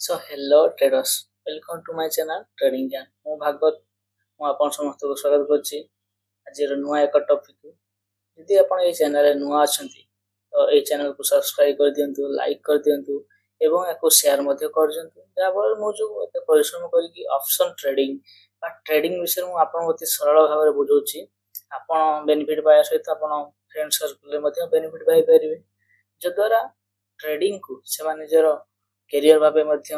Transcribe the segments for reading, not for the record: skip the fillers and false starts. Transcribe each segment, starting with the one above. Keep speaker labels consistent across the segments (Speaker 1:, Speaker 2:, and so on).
Speaker 1: So hello traders, welcome to my channel Trading Jan. ମୁଁ ଭାଗବତ ଆପଣ ସମସ୍ତଙ୍କୁ ସ୍ୱାଗତ କରୁଛି ଆଜିର ନୂଆ ଏକ ଟପିକ। ଯଦି ଆପଣ ଏହି ଚ୍ୟାନେଲରେ ନୂଆ ଅଛନ୍ତି ତ ଏହି ଚ୍ୟାନେଲକୁ ସବସ୍କ୍ରାଇବ କରିଦିଅନ୍ତୁ, ଲାଇକ୍ କରିଦିଅନ୍ତୁ ଏବଂ ଏହାକୁ ସେୟାର ମଧ୍ୟ କରିଦିଅନ୍ତୁ। ଯାହାଫଳରେ ମୁଁ ଯେଉଁ ଏତେ ପରିଶ୍ରମ କରିକି ଅପସନ୍ ଟ୍ରେଡିଂ ବା ଟ୍ରେଡିଂ ବିଷୟରେ ମୁଁ ଆପଣଙ୍କୁ ଅତି ସରଳ ଭାବରେ ବୁଝାଉଛି। ଆପଣ ବେନିଫିଟ୍ ପାଇବା ସହିତ ଆପଣ ଫ୍ରେଣ୍ଡ ସର୍କଲରେ ମଧ୍ୟ ବେନିଫିଟ୍ ପାଇପାରିବେ, ଯଦ୍ୱାରା ଟ୍ରେଡିଂକୁ ସେମାନେ ନିଜର କ୍ୟାରିୟର ଭାବେ ମଧ୍ୟ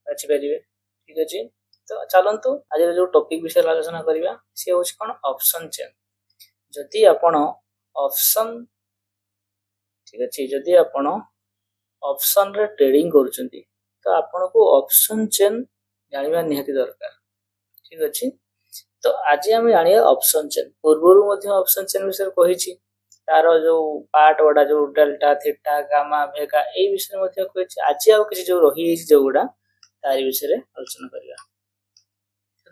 Speaker 1: ବାଛିପାରିବେ। ଠିକ ଅଛି, ତ ଚାଲନ୍ତୁ ଆଜିର ଯେଉଁ ଟପିକ ବିଷୟରେ ଆଲୋଚନା କରିବା ସେ ହେଉଛି କ'ଣ ଅପସନ୍ ଚେନ୍। ଯଦି ଆପଣ ଅପସନ୍ ଠିକ ଅଛି ଯଦି ଆପଣ ଅପସନରେ ଟ୍ରେଡିଂ କରୁଛନ୍ତି ତ ଆପଣଙ୍କୁ ଅପସନ୍ ଚେନ୍ ଜାଣିବା ନିହାତି ଦରକାର। ଠିକ ଅଛି, ତ ଆଜି ଆମେ ଜାଣିବା ଅପସନ୍ ଚେନ୍। ପୂର୍ବରୁ ମଧ୍ୟ ଅପସନ୍ ଚେନ୍ ବିଷୟରେ କହିଛି, ତାର ଯୋଉ ପାର୍ଟ ଗୁଡା ଯୋଉ ଡେଲ୍ଟା, ଥିଟା, ଗାମା, ଭେଗା ଏଇ ବିଷୟରେ ମଧ୍ୟ କହିଛି। ଆଜି ଆଉ କିଛି ଯୋଉ ରହିଯାଇଛି ଯୋଉଗୁଡା ତାରି ବିଷୟରେ ଆଲୋଚନା କରିବା।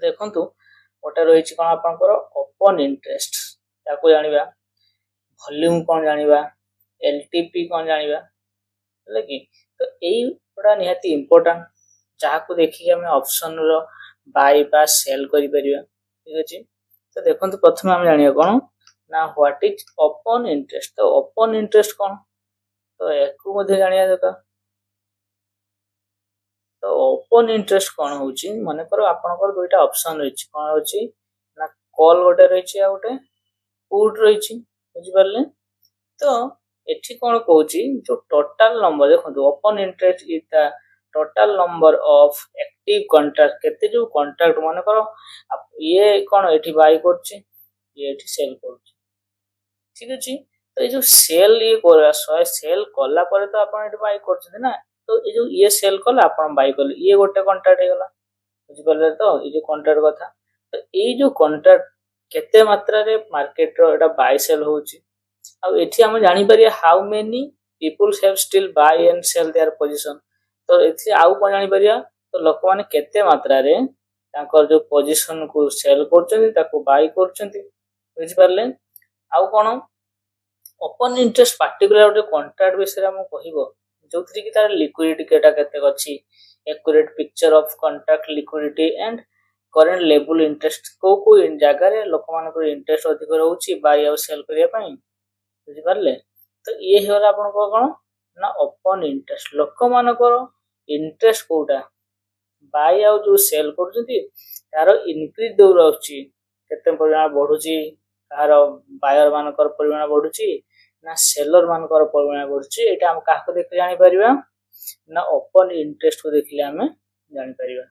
Speaker 1: ଦେଖନ୍ତୁ, ଗୋଟେ ରହିଛି କ'ଣ ଆପଣଙ୍କର ଓପନ୍ ଇଣ୍ଟରେଷ୍ଟ, ତାକୁ ଜାଣିବା। ଭଲ୍ୟୁମ୍ କ'ଣ ଜାଣିବା, ଏଲଟିପି କ'ଣ ଜାଣିବା, ହେଲା କି? ତ ଏଇଗୁଡା ନିହାତି ଇମ୍ପୋର୍ଟାଣ୍ଟ, ଯାହାକୁ ଦେଖିକି ଆମେ ଅପସନର ବାଇ ବା ସେଲ୍ କରିପାରିବା। ଠିକ ଅଛି, ତ ଦେଖନ୍ତୁ ପ୍ରଥମେ ଆମେ ଜାଣିବା କ'ଣ ନା ହ୍ୱାଟ ଇଜ ଓପନ୍ ଇଣ୍ଟରେଷ୍ଟ। ତ ଓପନ୍ ଇଣ୍ଟରେଷ୍ଟ କ'ଣ, ତ ୟାକୁ ମଧ୍ୟ ଜାଣିବା ଦରକାର। ତ ଓପନ୍ ଇଣ୍ଟରେଷ୍ଟ କ'ଣ ହେଉଛି, ମନେକର ଆପଣଙ୍କର ଦୁଇଟା ଅପସନ୍ ରହିଛି, କ'ଣ ହେଉଛି ନା କଲ୍ ଗୋଟେ ରହିଛି ଆଉ ଗୋଟେ ପୁଟ୍ ରହିଛି, ବୁଝିପାରିଲେ? ତ ଏଠି କ'ଣ କହୁଛି, ଯୋଉ ଟୋଟାଲ ନମ୍ବର ଦେଖନ୍ତୁ, open interest is the total number of active contract. କେତେ ଯୋଉ କଣ୍ଟ୍ରାକ୍ଟ, ମନେକର ଇଏ କ'ଣ ଏଠି ବାଇ କରୁଛି, ଇଏ ଏଠି ସେଲ୍ କରୁଛି। ଠିକ ଅଛି, ତ ଏଇ ଯୋଉ ସେଲ୍ ସେଲ୍ କଲା ପରେ ତ ଆପଣ ଏଠି ବାଇ କରୁଛନ୍ତି ନା, ତ ଏଇ ଯୋଉ ଇଏ ସେଲ୍ କଲା ଆପଣ ବାଇ କଲେ, ଇଏ ଗୋଟେ କଣ୍ଟ୍ରାକ୍ଟ ହେଇଗଲା। ବୁଝିପାରିଲେ ତ ଏଇ ଯୋଉ କଣ୍ଟ୍ରାକ୍ଟ କଥା। ତ ଏଇ ଯୋଉ କଣ୍ଟ୍ରାକ୍ଟ କେତେ ମାତ୍ରାରେ ମାର୍କେଟର ଏଟା ବାଇ ସେଲ୍ ହଉଛି, ଆଉ ଏଠି ଆମେ ଜାଣିପାରିବା how many peoples have still buy and sell their position. ତ ଏଠି ଆଉ କ'ଣ ଜାଣିପାରିବା, ତ ଲୋକମାନେ କେତେ ମାତ୍ରାରେ ତାଙ୍କର ଯୋଉ ପୋଜିସନକୁ ସେଲ୍ କରୁଛନ୍ତି, ତାକୁ ବାଇ କରୁଛନ୍ତି। ବୁଝିପାରିଲେ? ଆଉ କ'ଣ ଓପନ୍ ଇଣ୍ଟରେଷ୍ଟ ପାର୍ଟିକୁଲାର ଗୋଟେ କଣ୍ଟ୍ରାକ୍ଟ ବିଷୟରେ ଆମକୁ କହିବ, ଯୋଉଥିରେ କି ତାର ଲିକ୍ୱିଡିଟି କେତେ ଅଛି, accurate picture of contract liquidity and current ଲେବୁଲ ଇଣ୍ଟରେଷ୍ଟ, କୋଉ ଜାଗାରେ ଲୋକମାନଙ୍କର ଇଣ୍ଟରେଷ୍ଟ ଅଧିକ ରହୁଛି ବାଇ ଆଉ ସେଲ୍ କରିବା ପାଇଁ। ବୁଝିପାରିଲେ? ତ ଇଏ ହେଇଗଲା ଆପଣଙ୍କର କ'ଣ ନା ଓପନ୍ ଇଣ୍ଟରେଷ୍ଟ। ଲୋକମାନଙ୍କର ଇଣ୍ଟରେଷ୍ଟ କୋଉଟା, ବାଇ ଆଉ ଯୋଉ ସେଲ୍ କରୁଛନ୍ତି ତାର ଇନକ୍ରିଜ ଦଉ ରହୁଛି, କେତେ ପରିମାଣ ବଢୁଛି, କାହାର ବାୟର ମାନଙ୍କର ପରିମାଣ ବଢୁଛି ନା ସେଲର ମାନଙ୍କର ପରିମାଣ ବଢୁଛି। ଏଇଟା ଆମେ କାହାକୁ ଦେଖି ଜାଣିପାରିବା ନା ଓପନ୍ ଇଣ୍ଟରେଷ୍ଟକୁ ଦେଖିଲେ ଆମେ ଜାଣିପାରିବା।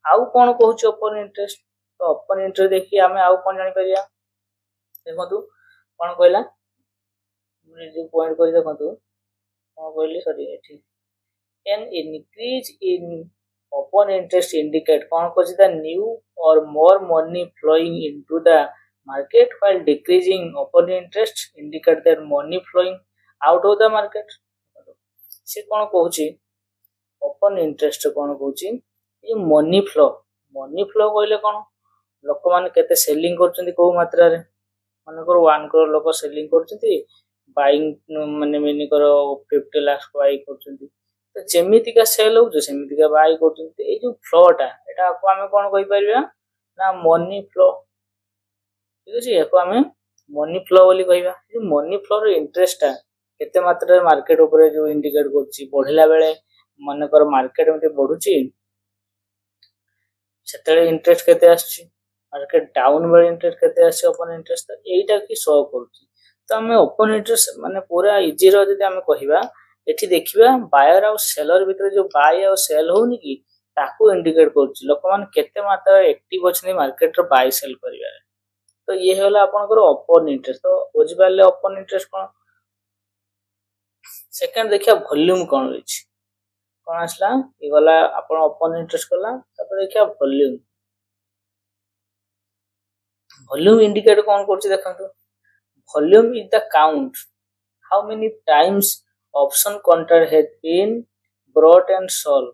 Speaker 1: ଆଉ କ'ଣ କହୁଛି ଓପନ୍ ଇଣ୍ଟରେଷ୍ଟ, ତ ଓପନ୍ ଇଣ୍ଟରେଷ୍ଟ ଦେଖି ଆମେ ଆଉ କ'ଣ ଜାଣିପାରିବା। ଦେଖନ୍ତୁ କ'ଣ କହିଲା, ଯୋଉ ପଏଣ୍ଟ କରି ଦେଖନ୍ତୁ କ'ଣ କହିଲି, ସରି ଏଠି an increase in open interest indicate କ'ଣ କରୁଛି, the new or more money flowing into the market, while decreasing open interest indicate that money flowing out of the market। ସେ କ'ଣ କହୁଛି, ଓପନ୍ ଇଣ୍ଟରେଷ୍ଟ କ'ଣ କହୁଛି, ଏ ମନି ଫ୍ଲୋ କହିଲେ କ'ଣ, ଲୋକମାନେ କେତେ ସେଲିଂ କରୁଛନ୍ତି, କୋଉ ମାତ୍ରାରେ। ମନେକର 1 crore ଲୋକ ସେଲିଂ କରୁଛନ୍ତି, ବାଇଂ ମାନେ ମନେକର 50 lakhs ବାଇ କରୁଛନ୍ତି, ତ ଯେମିତିକା ସେଲ୍ ହଉଛି ସେମିତିକା ବାଇ କରୁଛନ୍ତି। ଏଇ ଯୋଉ ଫ୍ଲୋଟା, ଏଟାକୁ ଆମେ କ'ଣ କହିପାରିବା ନା ମନି ଫ୍ଲୋ। ଠିକ ଅଛି, ଏହାକୁ ଆମେ ମନି ଫ୍ଲୋ ବୋଲି କହିବା। ଯୋଉ ମନି ଫ୍ଲୋର ଇଣ୍ଟରେଷ୍ଟଟା କେତେ ମାତ୍ରାରେ ମାର୍କେଟ ଉପରେ ଯୋଉ ଇଣ୍ଡିକେଟ କରୁଛି, ବଢିଲା ବେଳେ ମନେକର ମାର୍କେଟ ଏମିତି ବଢୁଛି ସେତେବେଳେ ଇଣ୍ଟରେଷ୍ଟ କେତେ ଆସୁଛି, ମାର୍କେଟ ଡାଉନ ବେଳେ ଇଣ୍ଟରେଷ୍ଟ କେତେ ଆସୁଛି, ଓପନ୍ ଇଣ୍ଟରେଷ୍ଟ। ତ ଏଇଟା କି ଶୋ କରୁଛି। ତ ଆମେ ଓପନ୍ ଇଣ୍ଟରେଷ୍ଟ ମାନେ ପୁରା ଇଜିର ଯଦି ଆମେ କହିବା, ଏଠି ଦେଖିବା ବାୟର ଆଉ ସେଲର ଭିତରେ ଯୋଉ ବାଇ ଆଉ ସେଲ୍ ହଉନି କି, ତାକୁ ଇଣ୍ଡିକେଟ କରୁଛି ଲୋକମାନେ କେତେ ମାତ୍ରାରେ ଆକ୍ଟିଭ ଅଛନ୍ତି ମାର୍କେଟର ବାଇ ସେଲ୍ କରିବାରେ। ତ ଇଏ ହେଲା ଆପଣଙ୍କର ଓପନ୍ ଇଣ୍ଟରେଷ୍ଟ। ତ ବୁଝିପାରିଲେ ଓପନ୍ ଇଣ୍ଟରେଷ୍ଟ କ'ଣ। ସେକେଣ୍ଡ ଦେଖିବା ଭଲ୍ୟୁମ୍ କ'ଣ ରହିଛି, କ'ଣ ଆସିଲା, ଇଏ ଗଲା ଆପଣ ଓପନ୍ ଇଣ୍ଟରେଷ୍ଟ କଲା। ତାପରେ ଦେଖିବା ଭଲ୍ୟୁମ୍ ଇଣ୍ଡିକେଟ କ'ଣ କରୁଛି ଦେଖନ୍ତୁ। Volume is the count how many times option contract has been brought and sold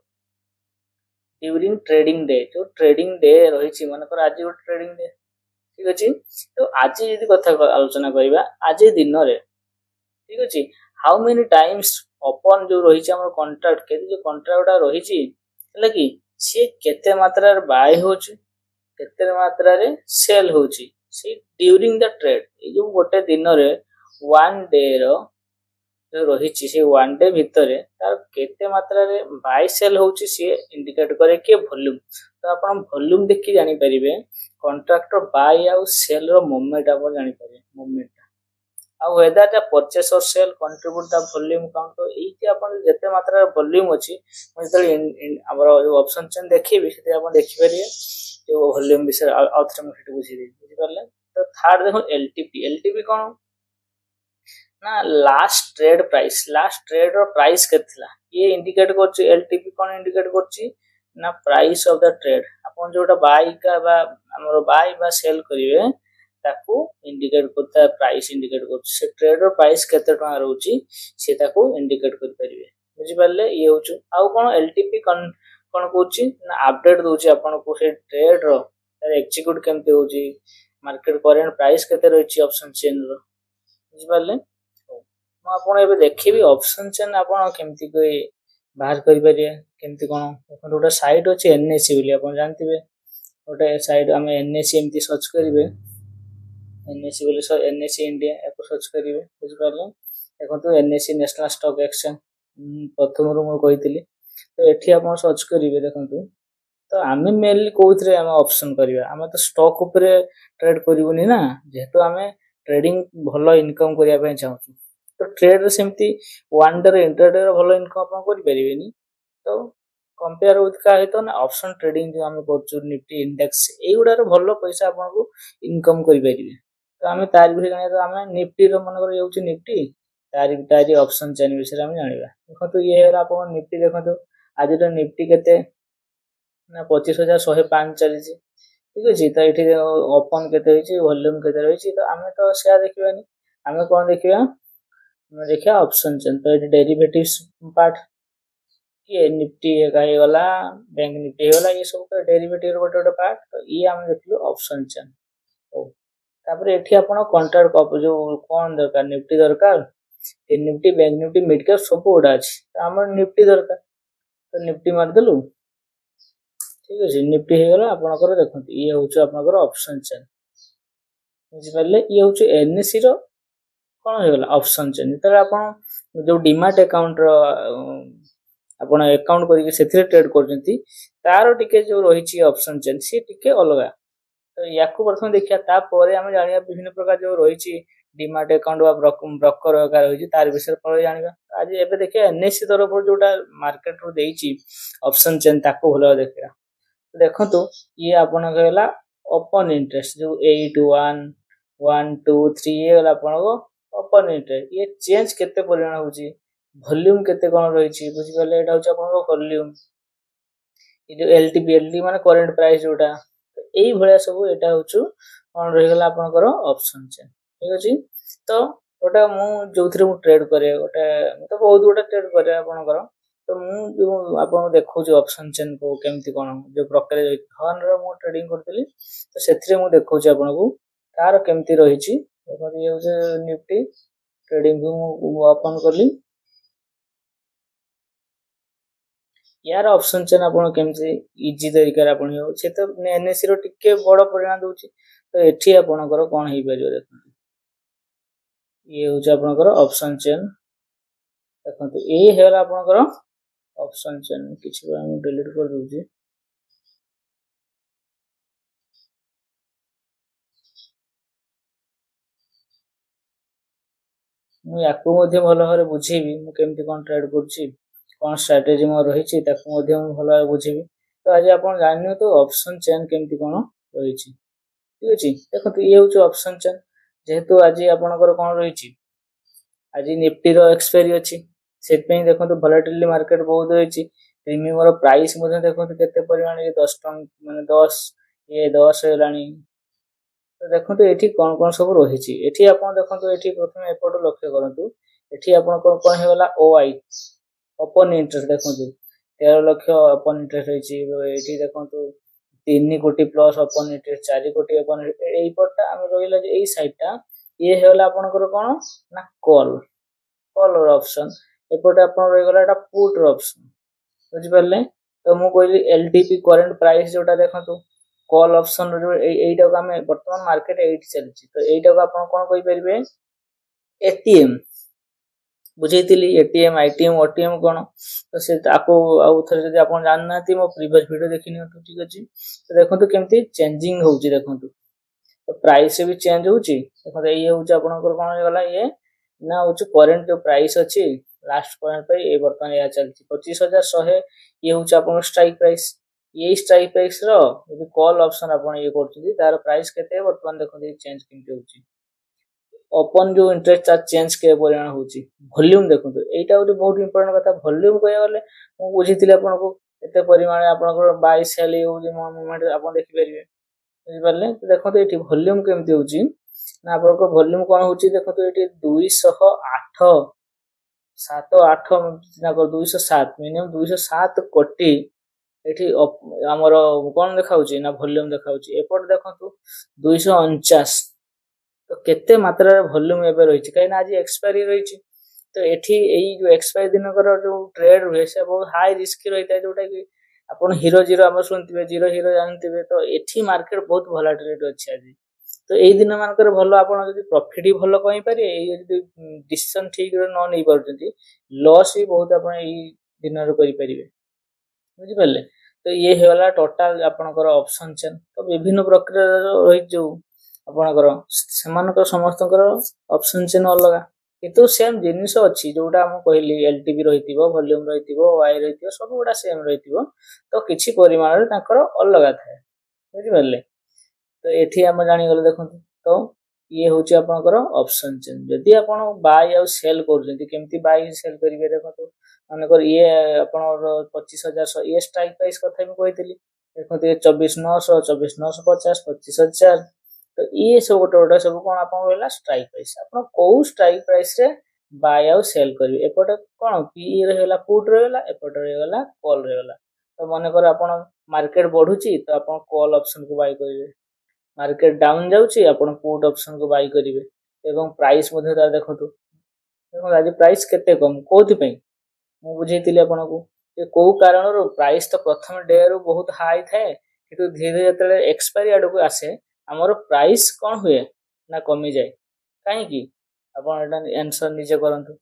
Speaker 1: during trading day. जो ट्रेडिंग डे रही मनकर आज गोटे ट्रेडिंग डे, ठीक अच्छे। तो आज यदि कथा आलोचना करवा आज दिन रे, ठीक अच्छे, हाउ मेनी टाइम्स ओपन जो रही कंट्राक्ट के जो कंट्राक्ट रही ହେଲା କି सी केते मात्रा रे बाय होची केते मात्रा रे सेल होची सी ड्यूरिंग द ट्रेड ए जो गोटे दिन रे 1 डे रो जो रही से 1 डे भितर तार केते मात्रा रे बाय सेल होची सी इंडिकेट करे कि वॉल्यूम तो आपण वॉल्यूम देखि जानि परिबे कॉन्ट्रैक्टर बाय आ सेल रो मूवमेंट आप जानि परिबे मूवमेंट आ वेदर द परचेस और sell contribute the volume count तो एठी आपण जते मात्रा रे वॉल्यूम अछि मतलब हमर जो ऑप्शन चेन देखिबे से आपण देखि परिबे जो वॉल्यूम विषय आउटरम हेट बुझि दे बुझि परले तो थर्ड देखो एलटीपी कोन ना लास्ट ट्रेड रो प्राइस केतला ये इंडिकेट करछि एलटीपी कोन इंडिकेट करछि ना प्राइस ऑफ द ट्रेड अपन जोटा बाय का बा हमर बाय बा सेल करिवे ताकू इंडिकेट करता प्राइस इंडिकेट करछि से ट्रेड रो प्राइस केते टका रहउछि से ताकू इंडिकेट कर परिवे बुझि परले ये होछु आ कोन एलटीपी कोन कहउछि ना अपडेट दोछि अपन को से ट्रेड रो एग्जीक्यूट केमते होछि मार्केट करंट प्राइस केते रहछि ऑप्शन चेन रो बुझि परले ମୁଁ ଆପଣ ଏବେ ଦେଖିବି ଅପସନ ଚେନ୍ ଆପଣ କେମିତି ବାହାର କରିପାରିବେ କେମିତି କଣ ଦେଖନ୍ତୁ ଗୋଟେ ସାଇଟ୍ ଅଛି ଏନଏସି ବୋଲି ଆପଣ ଜାଣିଥିବେ ଗୋଟେ ସାଇଟ୍ ଆମେ ଏନଏସି ଏମିତି ସର୍ଚ୍ଚ କରିବେ एनएससी बोले एनएससी इंडिया याको सर्च करेंगे बुझिपारे देखो एनएससी नेशनल स्टॉक एक्सचेंज प्रथम मुझे कही तो ये आप सर्च करेंगे देखो तो आम मेनली कौन आम ऑप्शन करवा आम तो स्टॉक उपरे ट्रेड करूनी ना जेहेतु आम ट्रेडिंग भल इनकम करने चाहूँ तो ट्रेड सेमती 1 डे इंटरडे भल इनकम आप करें तो कंपेयर विथ का है तो ना ऑप्शन ट्रेडिंग जो आम कर निफ्टी इंडेक्स युड़ार भल पैसा आपको इनकम करें तो आम तार विषय जाना तो आम निफ्टी मन कर निफ्टी तारी ऑप्शन चेन विषय आम जाना देखो ये आप निफ्टी देखो आज निफ्टी के 25,105 चली ठीक अच्छे तो ये ओपन के वॉल्यूम के रही तो आम तो से देखा आम कौन देखा देखा ऑप्शन चेन तो ये डेरिवेटिव्स पार्ट कि निफ्टी गला बैंक निफ्टी गला ये सब डेरिवेटिव गोटे गोटे पार्ट तो ये आम देखिलु ऑप्शन चेन तापर एठी आपण कॉन्ट्रैक्ट कप जो कौन दरकार निफ्टी दरकार Nifty bank Nifty mid cap सब गुड़ा अच्छी तो आम निफ्टी दरकार तो निफ्टी मारदेलु ठीक अच्छे निफ्टी हो गला आपनकर देखो ये हूँ आपनकर ऑप्शन चेन बुझिपारे ये हूँ एनएससी रो कौन हो गला ऑप्शन चेन तो आपण जो डीमैट अकाउंट रो आपण अकाउंट करके से ट्रेड करजंती तार टिके जो रही ऑप्शन चेन सी टिके अलग तो या प्रथम देखिए तापर आम जाना विभिन्न प्रकार जो रही डीमैट अकाउंट ब्रोकर रही तार विषय पर जाना आज एवं देखिए एनएससी तरफ जोटा मार्केट रू देती ऑप्शन चेन ताको भल देखा देखो ये आपन कहला ओपन इंटरेस्ट जो 8 1 1 2 3 ये गला आपन ओपन इंटरेस्ट ये चेंज केते परिमाण होची वॉल्यूम केते कोन रही बुझि गले एटा होची आपन वॉल्यूम ये जो एलटीपी माने करंट प्राइस जोटा एई भलिया सब एटा होचु कोन रही गला आपनकर ऑप्शन चेन ठीक अछि तो ओटा मु जोथरे मु ट्रेड करे ओटा तो बहुत गोटा ट्रेड करे आपनकर तो मु जो आपन देखौ जो ऑप्शन चेन को केमती कोन जो ब्रोकरेज धन रो मु ट्रेडिंग करतली तो सेथरे मु देखौ छी आपन को कार केमती रही छी देखो ये जे निफ्टी ट्रेडिंग मु ओपन करली यार ऑप्शन चेन आपन केमती इजी तरीका रे आपन हो से तो एनएससी रो टिके बड़ परिणाम दोची तो एठी आपनकर कोन हेई परियो देखो ये हूँ आपनकर ऑप्शन चेन देखो ये हेला आपनकर ऑप्शन चेन किछि हम डिलीट कर दोची मु याकू मध्ये भल भाबरे बुझेबी मु केमती कोन ट्रेड करछि कोन स्ट्रेटजी मो रहिछि ताकू मध्ये मु भल भाबरे बुझेबी तो आज आपण जानियो तो ऑप्शन चेन केमती कोन रहिछि ठीक अछि देखो ये हूँ ऑप्शन चेन जेहेतु आज आपनकर कोन रहिछि आज निफ्टी रो एक्सपायरी अछि सेट पे देखो तो वोलेटिलिटी मार्केट बहुत रहिछि प्रीमियम रो प्राइस मध्ये देखो तो केते परिमाण ये 10 टंका माने 10 ये 10 हेलानी तो देखो तो एठी कोन कोन सब रहिछि एठी आपण देखो तो एठी प्रथम एपट लक्ष्य करंतु एठी आपण कोन हेला ओआई ओपन इंटरेस्ट देखो 13 लाख ओपन इंटरेस्ट रहिछि एठी देखो तो 3 कोटी प्लस ओपन इंटरेस्ट 4 कोटी ओपन एई पटटा हम रहिला जे एई साइडटा ये हेला आपनकर कोन ना कॉल ऑप्शन एपटे आपन रहि गला एटा पुट ऑप्शन बुझि परले तो मु कहली एलटीपी करेंट प्राइस जोटा देखंतु कॉल ऑप्शन एटा को हमें वर्तमान मार्केट 8 चलछि तो एटा को आपण कोन कहि परिबे एटीएम बुझेइतिली एटीएम आईटीएम ओटीएम कोन तो से ताको आउ थरे जदि आपण जाननाती मो प्रीवियस वीडियो देखिनियो तो ठीक अछि तो देखंतु केमती चेंजिंग होउछि देखंतु तो प्राइस भी चेंज होउछि देखंतु ये होउछि आपनकर कोन गला ये ना होउछि करंट जो प्राइस अछि लास्ट पॉइंट पे ए वर्तमान या चलछि 25100 ये होउछि आपन स्ट्राइक प्राइस ये स्ट्राइक प्राइस रो यदि कॉल ऑप्शन आपण ये करछि तार प्राइस केते वर्तमान देखंतु चेंज केमती होउछि ओपन जो इंटरेस्ट चार्ज चेंज के परिमाण होउछि वॉल्यूम देखंतु एटा होउछि बहुत इंपोर्टेंट कथा वॉल्यूम कहया गले मु बुझितिले आपन को एते परिमाण आपन को बाय सेल होउछि मोमेंट आपन देखि परिबे बुझि परले तो देखंतु एठी वॉल्यूम केमती होउछि ना आपन को वॉल्यूम कोन होउछि देखंतु एठी 208 78 ना को 207 मिनिमम 207 कोटी एठी हमर कोन देखाउछि ना वॉल्यूम देखाउछि एपट देखंतु 249 तो केते मात्रा रे वॉल्यूम एबे रहिछि काई ना आज एक्सपायरी रहिछि तो एठी एई जो एक्सपायरी दिन कर जो ट्रेड हुए से बहुत हाई रिस्क रहिता जोटा कि अपन हीरो जीरो हम सुनतिबे जीरो हीरो जानतिबे तो एठी मार्केट बहुत भला ट्रेड अछि आज तो एई दिन मान कर भलो आपण जदी प्रॉफिट भलो कहि पारे एई जदी डिसीजन ठीक रे न नै परजंती लॉस भी बहुत आपण एई दिन रे करि परिबे बुझि परले तो ये हेला टोटल आपनकर ऑप्शन चेन तो विभिन्न प्रक्रिया रहि जो आपनकर समानकर समस्तकर ऑप्शन चेन अलगा किंतु सेम जिनिस अछि जोटा हम कहली एलटीबी रहितिबो वॉल्यूम रहितिबो वाई रहितिबो सब गुडा सेम रहितिबो तो किछि परिमाण रे ताकर अलगा थाए बुझि परले तो एठी हम जानि गले देखंतु तो ये होछि आपनकर ऑप्शन चेन जदि आपण बाय आ सेल करजंती केमती बाय सेल करिवे देखंतु मानकर ये आपनर 25100 ये स्ट्राइक प्राइस कथा भी कहितली देखंतु 24900 24950 25000 तो ये सब गोटे सब कोन आपन रहला स्ट्राइक प्राइस आपन को स्ट्राइक प्राइस रे बाय आ सेल करिवे एपटे कोन पी रहला पुट रहला एपटे रहला कॉल रहला तो माने कर आपन मार्केट बढ़ुची तो आपन कॉल ऑप्शन को बाय करिवे मार्केट डाउन जाउची आपन पुट ऑप्शन को बाय करिवे एवं प्राइस मध्ये ता देखंतु देखो आज प्राइस केते कम कोथि पई मु बुझैतिले आपन को ए को कारण रो प्राइस तो प्रथम डे रो बहुत हाई थाए किंतु धीरे धीरे जतले एक्सपायरी आडो को आसे हमर प्राइस कोन हुए ना कमी जाय काहे कि आपन एटा आंसर निजे करंतु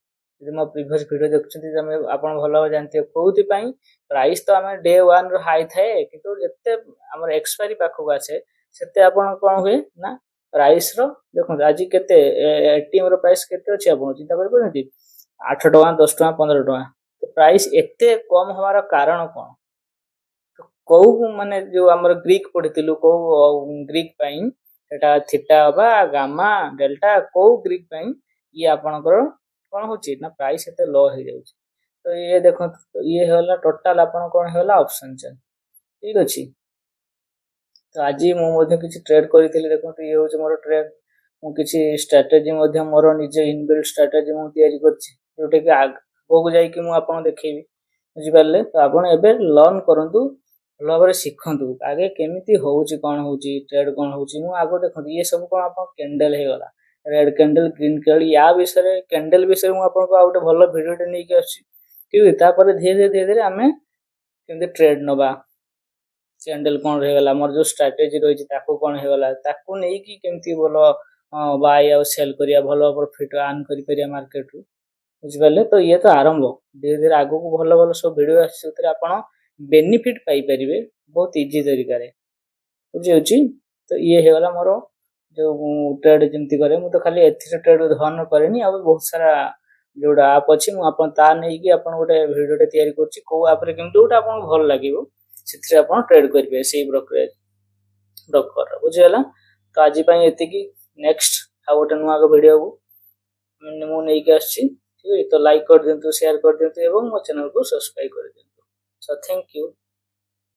Speaker 1: यदि म प्रीवियस वीडियो देखछन्ती जे आपन भलो जानते कोथि पई प्राइस तो हम डे 1 रो हाई थाए किंतु जते हमर एक्सपायरी पाखो आसे सेते आपन कोन हुए ना प्राइस रो देखो आज केते एटीएम रो प्राइस केते अछि आपन चिंता कर परंती 8 टका 10 टका 15 टका तो प्राइस एते कम हमारा कारण कोन तो को माने जो हमर ग्रीक पढितिलु को ग्रीक पई एटा थीटा बा गामा डेल्टा को ग्रीक पई ये आपनकर कोन होची ना प्राइस एते लो हो जाउची तो ये देखो तो ये होला टोटल आपन कोन होला ऑप्शन चेन ठीक अछि तो आज मु मध्ये किछि ट्रेड करितिले देखो तो ये होची मोर ट्रेड मु किछि स्ट्रेटजी मध्ये मोर निजे इनबिल्ट स्ट्रेटजी मु तयारी करछि जोटे कि आगो जाई कि मु आपन देखैबी बुझि पारले तो आपन एबे लर्न करंतु भलो भाबरे सिखंतु आगे केमिति होउची कोन होउची ट्रेड कोन होउची मु आगो देखंतु ये सब कोन आपन कैंडल हे गला रेड कैंडल ग्रीन कैंडल या विषय कैंडल विषय मु आपन को आउटे भलो वीडियो टे नै के अछि ठीक ता पर धीरे धीरे हमें केमिति ट्रेड नबा कैंडल कोन रह गला मोर जो स्ट्रेटजी रही छि ताको कोन हे गला ताको नै कि केमिति बोलो बाय आ सेल करिया भलो प्रॉफिट अर्न करि परिया मार्केट रु बुझि पाले तो ये तो आरंभ धीरे धीरे आगो को भलो भलो सब वीडियो आछि उतरे आपण बेनिफिट पाई परिबे बहुत इजी तरीका रे बुझि होछि तो ये हे गला मोर जो ट्रेड जेमति करे मु तो खाली एथि ट्रेड धन करेनी आ बहुत सारा जोडा आप अछि मु आपण ता नै कि आपण गोटे वीडियो टे तयारी करछि को आप रे केमति गोटे आपण भल लागिवो सिथरे आपण ट्रेड करिवे सेही ब्रोकर बुझियला तो आज पई एति कि नेक्स्ट आ गोटे नुवा को वीडियो को मु नै के आछि ठीक है तो लाइक कर देंतु शेयर कर देंतु एवं मो चैनल को सब्सक्राइब कर देंतु सो थैंक यू।